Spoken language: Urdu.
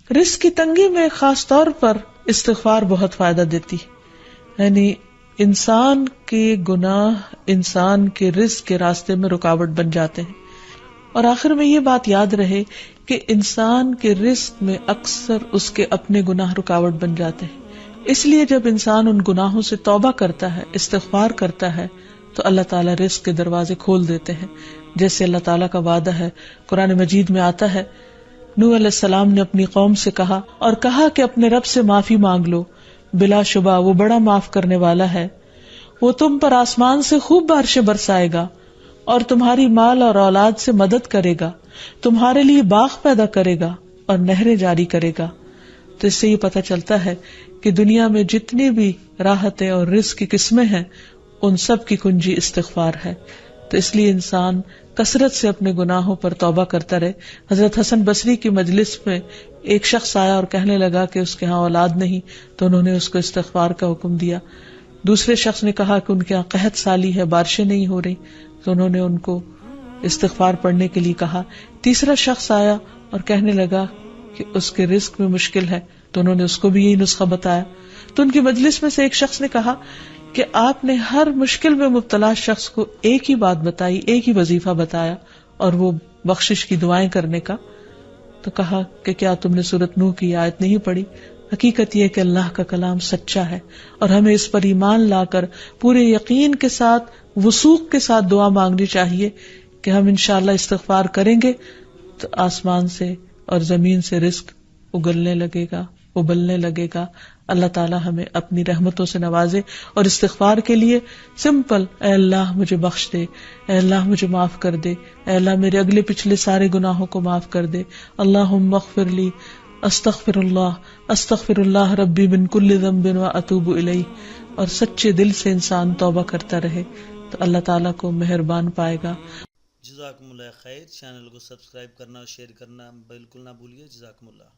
رزق کی تنگی میں خاص طور پر استغفار بہت فائدہ دیتی، یعنی انسان کے گناہ انسان کے رزق کے راستے میں رکاوٹ بن جاتے ہیں. اور آخر میں یہ بات یاد رہے کہ انسان کے رزق میں اکثر اس کے اپنے گناہ رکاوٹ بن جاتے ہیں. اس لیے جب انسان ان گناہوں سے توبہ کرتا ہے، استغفار کرتا ہے، تو اللہ تعالیٰ رزق کے دروازے کھول دیتے ہیں، جیسے اللہ تعالیٰ کا وعدہ ہے. قرآن مجید میں آتا ہے، نوح علیہ السلام نے اپنی قوم سے کہا کہ اپنے رب سے معافی مانگ لو، بلا شبہ وہ بڑا معاف کرنے والا ہے. وہ تم پر آسمان سے خوب بارشیں برسائے گا اور تمہاری مال اور اولاد سے مدد کرے گا، تمہارے لیے باغ پیدا کرے گا اور نہریں جاری کرے گا. تو اس سے یہ پتہ چلتا ہے کہ دنیا میں جتنی بھی راحتیں اور رزق کی قسمیں ہیں، ان سب کی کنجی استغفار ہے. تو اس لیے انسان کثرت سے اپنے گناہوں پر توبہ کرتا رہے. حضرت حسن بصری کی مجلس میں ایک شخص آیا اور کہنے لگا کہ اس کے ہاں اولاد نہیں، تو انہوں نے اس کو استغفار کا حکم دیا. دوسرے شخص نے کہا کہ ان کے ہاں قحط سالی ہے، بارشیں نہیں ہو رہی، تو انہوں نے ان کو استغفار پڑھنے کے لیے کہا. تیسرا شخص آیا اور کہنے لگا کہ اس کے رزق میں مشکل ہے، تو انہوں نے اس کو بھی یہی نسخہ بتایا. تو ان کی مجلس میں سے ایک شخص نے کہا کہ آپ نے ہر مشکل میں مبتلا شخص کو ایک ہی بات بتائی، ایک ہی وظیفہ بتایا، اور وہ بخشش کی دعائیں کرنے کا. تو کہا کہ کیا تم نے سورۃ نوح کی آیت نہیں پڑھی؟ حقیقت یہ کہ اللہ کا کلام سچا ہے اور ہمیں اس پر ایمان لا کر پورے یقین کے ساتھ، وثوق کے ساتھ دعا مانگنی چاہیے کہ ہم انشاءاللہ استغفار کریں گے تو آسمان سے اور زمین سے رزق اگلنے لگے گا، ابلنے لگے گا. اللہ تعالیٰ ہمیں اپنی رحمتوں سے نوازے. اور استغفار کے لیے سمپل، اے اللہ مجھے بخش دے، اے اللہ مجھے معاف کر دے، اے اللہ میرے اگلے پچھلے سارے گناہوں کو معاف کر دے. اللہم اغفر لی، استغفر اللہ ربی من کل ذنب واتوب الیہ. اور سچے دل سے انسان توبہ کرتا رہے تو اللہ تعالیٰ کو مہربان پائے گا. جزاکم اللہ خیر. چینل کو سبسکرائب کرنا اور شیئر کرنا بالکل نہ بھولیے. جزاکم اللہ.